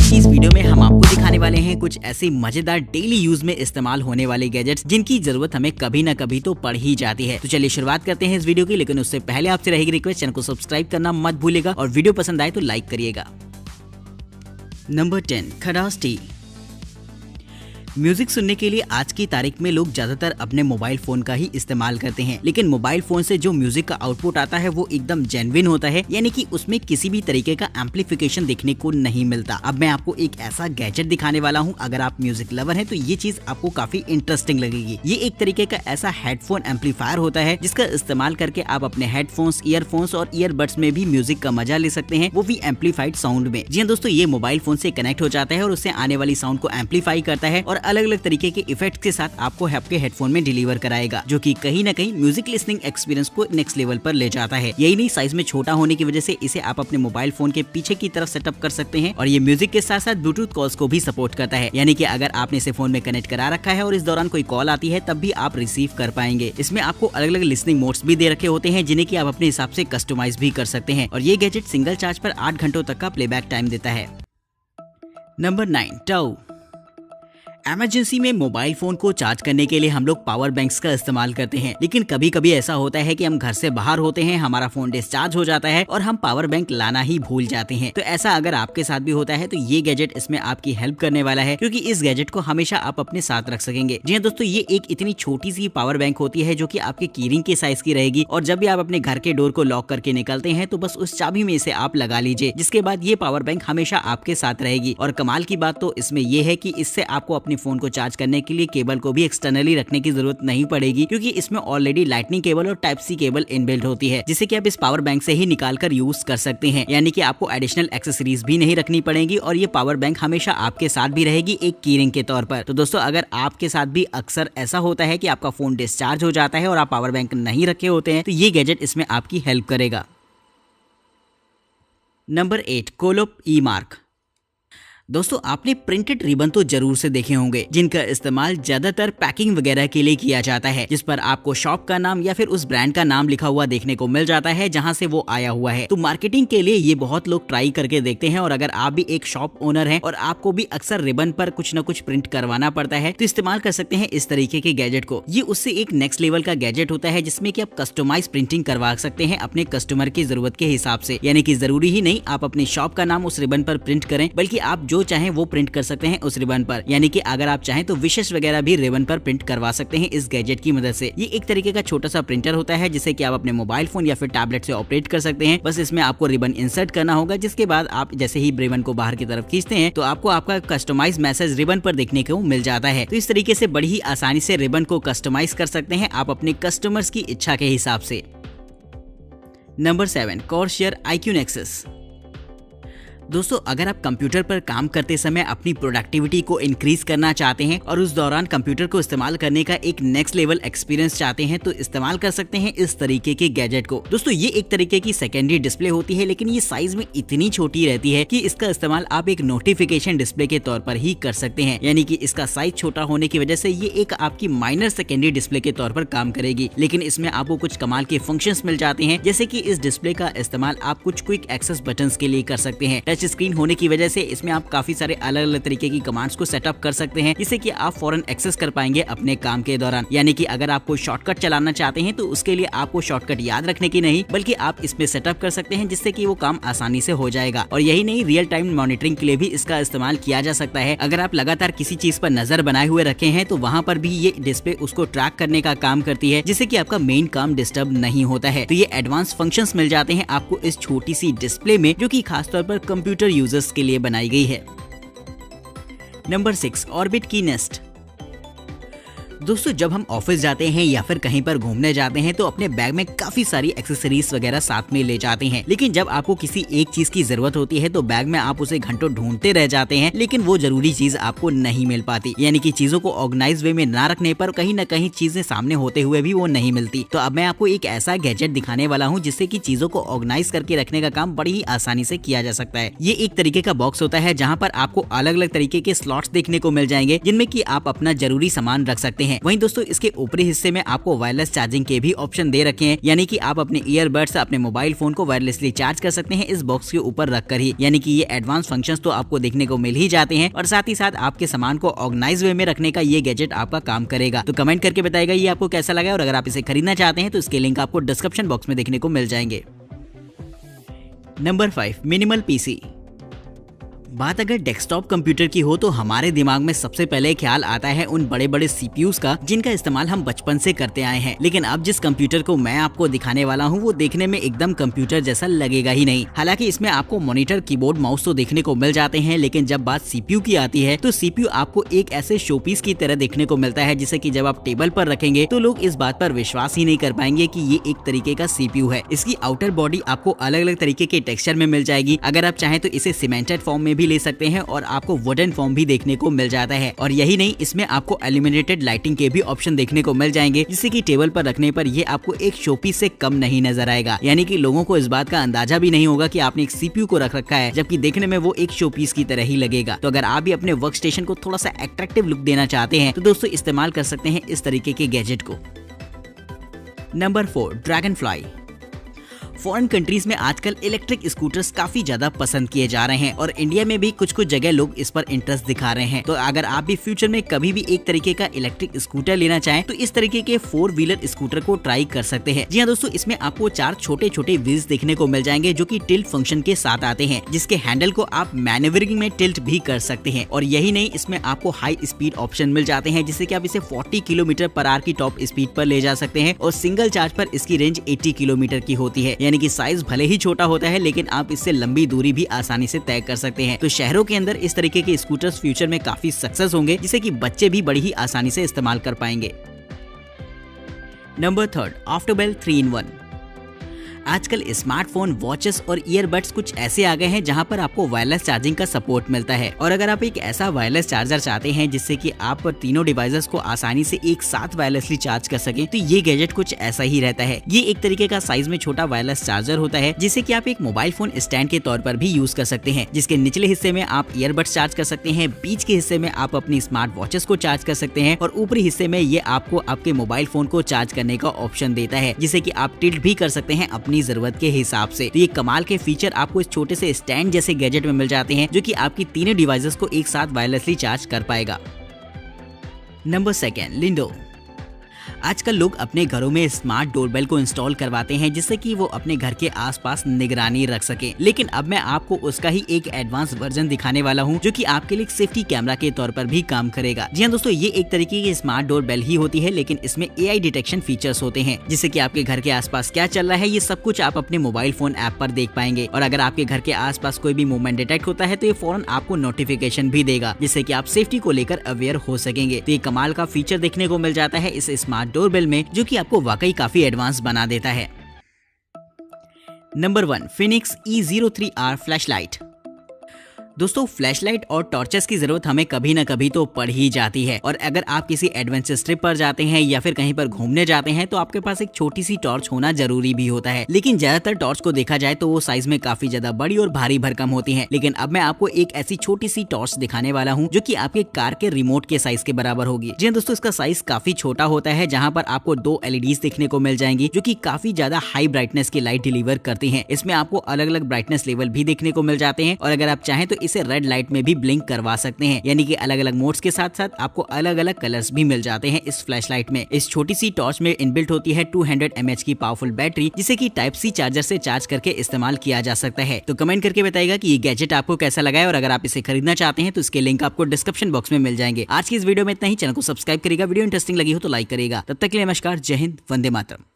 आज की इस वीडियो में हम आपको दिखाने वाले हैं कुछ ऐसे मजेदार डेली यूज में इस्तेमाल होने वाले गैजेट्स जिनकी जरूरत हमें कभी न कभी तो पड़ ही जाती है। तो चलिए शुरुआत करते हैं इस वीडियो की, लेकिन उससे पहले आपसे रहेगी रिक्वेस्ट, चैनल को सब्सक्राइब करना मत भूलिएगा और वीडियो पसंद आए तो लाइक करिएगा। नंबर 10, खटास टी। म्यूजिक सुनने के लिए आज की तारीख में लोग ज्यादातर अपने मोबाइल फोन का ही इस्तेमाल करते हैं, लेकिन मोबाइल फोन से जो म्यूजिक का आउटपुट आता है वो एकदम जेन्युइन होता है, यानी कि उसमें किसी भी तरीके का एम्पलीफिकेशन देखने को नहीं मिलता। अब मैं आपको एक ऐसा गैजेट दिखाने वाला हूँ, अगर आप म्यूजिक लवर हैं तो ये चीज आपको काफी इंटरेस्टिंग लगेगी। ये एक तरीके का ऐसा हेडफोन एम्पलीफायर होता है जिसका इस्तेमाल करके आप अपने हेडफोन्स, ईयरफोन्स और ईयरबड्स में भी म्यूजिक का मजा ले सकते हैं, वो भी एम्पलीफाइड साउंड में। जी हाँ दोस्तों, ये मोबाइल फोन से कनेक्ट हो जाता है और उससे आने वाली साउंड को एम्पलीफाई करता है और अलग अलग तरीके के इफेक्ट के साथ आपको आपके हेडफोन में डिलीवर कराएगा, जो कि कहीं ना कहीं म्यूजिक लिसनिंग एक्सपीरियंस को नेक्स्ट लेवल पर ले जाता है। यही नहीं, साइज में छोटा होने की वजह से इसे आप अपने मोबाइल फोन के पीछे की तरफ सेटअप कर सकते हैं और ये म्यूजिक के साथ साथ ब्लूटूथ कॉल्स को भी सपोर्ट करता है, यानी कि अगर आपने इसे फोन में कनेक्ट करा रखा है और इस दौरान कोई कॉल आती है तब भी आप रिसीव कर पाएंगे। इसमें आपको अलग अलग लिसनिंग मोड्स भी दे रखे होते हैं जिन्हें कि आप अपने हिसाब से कस्टमाइज भी कर सकते हैं और ये गैजेट सिंगल चार्ज पर 8 घंटों तक का प्लेबैक टाइम देता है। Number 9, tau. इमरजेंसी में मोबाइल फोन को चार्ज करने के लिए हम लोग पावर बैंक्स का इस्तेमाल करते हैं, लेकिन कभी कभी ऐसा होता है कि हम घर से बाहर होते हैं, हमारा फोन डिस्चार्ज हो जाता है और हम पावर बैंक लाना ही भूल जाते हैं। तो ऐसा अगर आपके साथ भी होता है तो ये गैजेट इसमें आपकी हेल्प करने वाला है, क्योंकि इस गैजेट को हमेशा आप अपने साथ रख सकेंगे। जी हाँ दोस्तों, ये एक इतनी छोटी सी पावर बैंक होती है जो कि आपके कीरिंग के साइज की रहेगी और जब भी आप अपने घर के डोर को लॉक करके निकलते हैं तो बस उस चाबी में इसे आप लगा लीजिए, जिसके बाद ये पावर बैंक हमेशा आपके साथ रहेगी। और कमाल की बात तो इसमें यह है कि इससे आपको अपने फोन को चार्ज करने के लिए केबल को भी एक्सटर्नली रखने की जरूरत नहीं पड़ेगी, क्योंकि इसमें ऑलरेडी लाइटनिंग केबल और टाइप सी केबल इनबिल्ट होती है, जिसे कि आप इस पावर बैंक से ही निकाल कर यूज कर सकते हैं, यानी कि आपको एडिशनल एक्सेसरीज भी नहीं रखनी पड़ेगी और ये पावर बैंक हमेशा आपके साथ भी रहेगी एक कीरिंग के तौर पर। तो दोस्तों, अगर आपके साथ भी अक्सर ऐसा होता है कि आपका फोन डिस्चार्ज हो जाता है और आप पावर बैंक नहीं रखे होते हैं, तो ये गैजेट इसमें आपकी हेल्प करेगा। नंबर 8, कोलोप ई मार्क। दोस्तों, आपने प्रिंटेड रिबन तो जरूर से देखे होंगे, जिनका इस्तेमाल ज्यादातर पैकिंग वगैरह के लिए किया जाता है, जिस पर आपको शॉप का नाम या फिर उस ब्रांड का नाम लिखा हुआ देखने को मिल जाता है जहां से वो आया हुआ है। तो मार्केटिंग के लिए ये बहुत लोग ट्राई करके देखते हैं और अगर आप भी एक शॉप ओनर हैं और आपको भी अक्सर रिबन पर कुछ न कुछ प्रिंट करवाना पड़ता है तो इस्तेमाल कर सकते हैं इस तरीके के गैजेट को। ये उससे एक नेक्स्ट लेवल का गैजेट होता है जिसमें कि आप कस्टमाइज प्रिंटिंग करवा सकते हैं अपने कस्टमर की जरूरत के हिसाब से, यानी कि जरूरी ही नहीं आप अपनी शॉप का नाम उस रिबन पर प्रिंट करें, बल्कि आप जो चाहें वो प्रिंट कर सकते हैं उस रिबन पर, यानी कि अगर आप चाहें तो विशेष वगैरह भी रिबन पर प्रिंट करवा सकते हैं इस गैजेट की मदद से। ये एक तरीके का छोटा सा प्रिंटर होता है जिसे कि आप अपने मोबाइल फोन या फिर टैबलेट से ऑपरेट कर सकते हैं। बस इसमें आपको रिबन इंसर्ट करना होगा, जिसके बाद आप जैसे ही रिबन को बाहर की तरफ खींचते हैं तो आपको आपका कस्टमाइज मैसेज रिबन पर देखने को मिल जाता है। तो इस तरीके से बड़ी ही आसानी से रिबन को कस्टमाइज कर सकते हैं आप अपने कस्टमर्स की इच्छा के हिसाब से। Number 7, Corsair IQ Nexus। दोस्तों, अगर आप कंप्यूटर पर काम करते समय अपनी प्रोडक्टिविटी को इंक्रीज करना चाहते हैं और उस दौरान कंप्यूटर को इस्तेमाल करने का एक नेक्स्ट लेवल एक्सपीरियंस चाहते हैं तो इस्तेमाल कर सकते हैं इस तरीके के गैजेट को। दोस्तों, ये एक तरीके की सेकेंडरी डिस्प्ले होती है, लेकिन ये साइज में इतनी छोटी रहती है कि इसका इस्तेमाल आप एक नोटिफिकेशन डिस्प्ले के तौर पर ही कर सकते हैं, यानी कि इसका साइज छोटा होने की वजह से ये एक आपकी माइनर सेकेंडरी डिस्प्ले के तौर पर काम करेगी, लेकिन इसमें आपको कुछ कमाल के फंक्शंस मिल जाते हैं, जैसे कि इस डिस्प्ले का इस्तेमाल आप कुछ क्विक एक्सेस बटन्स के लिए कर सकते हैं। टच स्क्रीन होने की वजह से इसमें आप काफी सारे अलग अलग तरीके की कमांड्स को सेटअप कर सकते हैं, जिससे कि आप फौरन एक्सेस कर पाएंगे अपने काम के दौरान, यानी कि अगर आप कोई शॉर्टकट चलाना चाहते हैं तो उसके लिए आपको शॉर्टकट याद रखने की नहीं, बल्कि आप इसमें सेटअप कर सकते हैं जिससे कि वो काम आसानी से हो जाएगा। और यही नहीं, रियल टाइम मॉनिटरिंग के लिए भी इसका इस्तेमाल किया जा सकता है। अगर आप लगातार किसी चीज पर नजर बनाए हुए रखे हैं तो वहाँ पर भी ये डिस्प्ले उसको ट्रैक करने का काम करती है, जिससे कि आपका मेन काम डिस्टर्ब नहीं होता है। तो ये एडवांस फंक्शंस मिल जाते हैं आपको इस छोटी सी डिस्प्ले में, जो कि खासतौर पर कंप्यूटर यूजर्स के लिए बनाई गई है। नंबर 6, ऑर्बिट की नेस्ट। दोस्तों, जब हम ऑफिस जाते हैं या फिर कहीं पर घूमने जाते हैं तो अपने बैग में काफी सारी एक्सेसरीज वगैरह साथ में ले जाते हैं, लेकिन जब आपको किसी एक चीज की जरूरत होती है तो बैग में आप उसे घंटों ढूंढते रह जाते हैं, लेकिन वो जरूरी चीज आपको नहीं मिल पाती, यानी कि चीजों को ऑर्गेनाइज वे में ना रखने पर कहीं न कहीं चीजें सामने होते हुए भी वो नहीं मिलती। तो अब मैं आपको एक ऐसा गैजेट दिखाने वाला हूँ जिससे कि चीजों को ऑर्गेनाइज करके रखने का काम बड़ी ही आसानी से किया जा सकता है। ये एक तरीके का बॉक्स होता है जहाँ पर आपको अलग अलग तरीके के स्लॉट्स देखने को मिल जाएंगे, जिनमें कि आप अपना जरूरी सामान रख सकते हैं। वहीं दोस्तों इसके ऊपरी हिस्से में आपको वायरलेस चार्जिंग के भी ऑप्शन दे रखे हैं, यानी कि आप अपने ईयरबड्स अपने मोबाइल फोन को वायरलेसली चार्ज कर सकते हैं इस बॉक्स के ऊपर रखकर ही। यानी कि ये एडवांस फंक्शंस तो आपको देखने को मिल ही जाते हैं और साथ ही साथ आपके सामान को ऑर्गेनाइज वे में रखने का ये गैजेट आपका काम करेगा। तो कमेंट करके बताइएगा ये आपको कैसा लगा, और अगर आप इसे खरीदना चाहते हैं तो इसके लिंक आपको डिस्क्रिप्शन बॉक्स में देखने को मिल जाएंगे। Number 5, minimal PC. बात अगर डेस्कटॉप कंप्यूटर की हो तो हमारे दिमाग में सबसे पहले ख्याल आता है उन बड़े बड़े सीपीयूज का जिनका इस्तेमाल हम बचपन से करते आए हैं। लेकिन अब जिस कंप्यूटर को मैं आपको दिखाने वाला हूँ वो देखने में एकदम कंप्यूटर जैसा लगेगा ही नहीं। हालांकि इसमें आपको मॉनिटर, कीबोर्ड, माउस तो देखने को मिल जाते हैं, लेकिन जब बात सीपीयू की आती है तो सीपीयू आपको एक ऐसे शोपीस की तरह देखने को मिलता है जिसे कि जब आप टेबल पर रखेंगे तो लोग इस बात पर विश्वास ही नहीं कर पाएंगे कि ये एक तरीके का सीपीयू है। इसकी आउटर बॉडी आपको अलग अलग तरीके के टेक्सचर में मिल जाएगी। अगर आप चाहें तो इसे सीमेंटेड फॉर्म में भी ले सकते हैं और आपको वुडन फॉर्म भी देखने को मिल जाता है। और यही नहीं, इसमें आपको इल्यूमिनेटेड लाइटिंग के भी ऑप्शन देखने को मिल जाएंगे, जिससे कि टेबल पर रखने पर ये आपको एक शोपीस से कम नहीं नजर आएगा। यानी कि लोगों को इस बात का अंदाजा भी नहीं होगा कि आपने एक सीपीयू को रख रखा है, जबकि देखने में वो एक शोपीस की तरह ही लगेगा। तो अगर आप भी अपने वर्क स्टेशन को थोड़ा सा अट्रैक्टिव लुक देना चाहते हैं तो दोस्तों इस्तेमाल कर सकते हैं इस तरीके के गैजेट को। Number 4, Dragonfly. फॉरेन कंट्रीज में आजकल इलेक्ट्रिक स्कूटर्स काफी ज्यादा पसंद किए जा रहे हैं और इंडिया में भी कुछ कुछ जगह लोग इस पर इंटरेस्ट दिखा रहे हैं। तो अगर आप भी फ्यूचर में कभी भी एक तरीके का इलेक्ट्रिक स्कूटर लेना चाहें तो इस तरीके के 4 व्हीलर स्कूटर को ट्राई कर सकते हैं। जी हाँ दोस्तों, इसमें आपको 4 छोटे छोटे व्हील्स देखने को मिल जाएंगे जो कि टिल्ट फंक्शन के साथ आते हैं, जिसके हैंडल को आप मैनेवरिंग में टिल्ट भी कर सकते हैं। और यही नहीं, इसमें आपको हाई स्पीड ऑप्शन मिल जाते हैं, जिससे कि आप इसे 40 km/h की टॉप स्पीड पर ले जा सकते हैं और सिंगल चार्ज पर इसकी रेंज 80 किलोमीटर की होती है। यानी कि साइज भले ही छोटा होता है लेकिन आप इससे लंबी दूरी भी आसानी से तय कर सकते हैं। तो शहरों के अंदर इस तरीके के स्कूटर्स फ्यूचर में काफी सक्सेस होंगे, जिसे कि बच्चे भी बड़ी ही आसानी से इस्तेमाल कर पाएंगे। Number 3, आफ्टरबेल 3-in-1। आजकल स्मार्टफोन, वॉचेस और ईयरबड्स कुछ ऐसे आ गए हैं जहां पर आपको वायरलेस चार्जिंग का सपोर्ट मिलता है। और अगर आप एक ऐसा वायरलेस चार्जर चाहते हैं जिससे कि आप तीनों डिवाइसेस को आसानी से एक साथ वायरलेसली चार्ज कर सकें तो ये गैजेट कुछ ऐसा ही रहता है। ये एक तरीके का साइज में छोटा वायरलेस चार्जर होता है जिसे कि आप एक मोबाइल फोन स्टैंड के तौर पर भी यूज कर सकते हैं, जिसके निचले हिस्से में आप ईयरबड्स चार्ज कर सकते हैं, बीच के हिस्से में आप अपनी स्मार्ट वॉचेस को चार्ज कर सकते हैं और ऊपरी हिस्से में ये आपको आपके मोबाइल फोन को चार्ज करने का ऑप्शन देता है, जिसे कि आप टिल्ट भी कर सकते हैं अपनी जरूरत के हिसाब से। तो ये कमाल के फीचर आपको इस छोटे से स्टैंड जैसे गैजेट में मिल जाते हैं जो कि आपकी तीनों डिवाइसेस को एक साथ वायरलेसली चार्ज कर पाएगा। नंबर 2, लिंडो। आजकल लोग अपने घरों में स्मार्ट डोरबेल को इंस्टॉल करवाते हैं जिससे कि वो अपने घर के आसपास निगरानी रख सके। लेकिन अब मैं आपको उसका ही एक एडवांस वर्जन दिखाने वाला हूं जो कि आपके लिए सेफ्टी कैमरा के तौर पर भी काम करेगा। जी हाँ दोस्तों, ये एक तरीके की स्मार्ट डोरबेल ही होती है, लेकिन इसमें AI डिटेक्शन फीचर्स होते हैं जिससे कि आपके घर के आसपास क्या चल रहा है ये सब कुछ आप अपने मोबाइल फोन ऐप पर देख पाएंगे। और अगर आपके घर के आसपास कोई भी मूवमेंट डिटेक्ट होता है तो ये फौरन आपको नोटिफिकेशन भी देगा, जिससे कि आप सेफ्टी को लेकर अवेयर हो सकेंगे। तो ये कमाल का फीचर देखने को मिल जाता है इस स्मार्ट डोरबेल में, जो कि आपको वाकई काफी एडवांस बना देता है। Number 1, Phoenix E03R flashlight. दोस्तों, फ्लैशलाइट और टॉर्चेस की जरूरत हमें कभी न कभी तो पड़ ही जाती है। और अगर आप किसी एडवेंचर ट्रिप पर जाते हैं या फिर कहीं पर घूमने जाते हैं तो आपके पास एक छोटी सी टॉर्च होना जरूरी भी होता है। लेकिन ज्यादातर टॉर्च को देखा जाए तो वो साइज में काफी ज्यादा बड़ी और भारी भरकम होती हैं। लेकिन अब मैं आपको एक ऐसी छोटी सी टॉर्च दिखाने वाला हूँ जो कि आपके कार के रिमोट के साइज के बराबर होगी। जी दोस्तों, इसका साइज काफी छोटा होता है, जहाँ पर आपको 2 LEDs देखने को मिल जाएंगी जो कि काफी ज्यादा हाई ब्राइटनेस की लाइट डिलीवर करती हैं। इसमें आपको अलग अलग ब्राइटनेस लेवल भी देखने को मिल जाते हैं और अगर आप चाहें तो इसे रेड लाइट में भी ब्लिंक करवा सकते हैं। यानी कि अलग अलग मोड्स के साथ साथ आपको अलग अलग कलर्स भी मिल जाते हैं इस फ्लैशलाइट में। इस छोटी सी टॉर्च में इनबिल्ट होती है 200 mAh की पावरफुल बैटरी, जिसे कि Type-C चार्जर से चार्ज करके इस्तेमाल किया जा सकता है। तो कमेंट करके बताइएगा कि ये गैजेट आपको कैसा लगा है और अगर आप इसे खरीदना चाहते हैं तो इसके लिंक आपको डिस्क्रिप्शन बॉक्स में मिल जाएंगे। आज की इस वीडियो में इतना ही। चैनल को सब्सक्राइब करेगा, वीडियो इंटरेस्टिंग लगी हो तो लाइक करेगा। तब तक के लिए नमस्कार, जय हिंद, वंदे मातरम।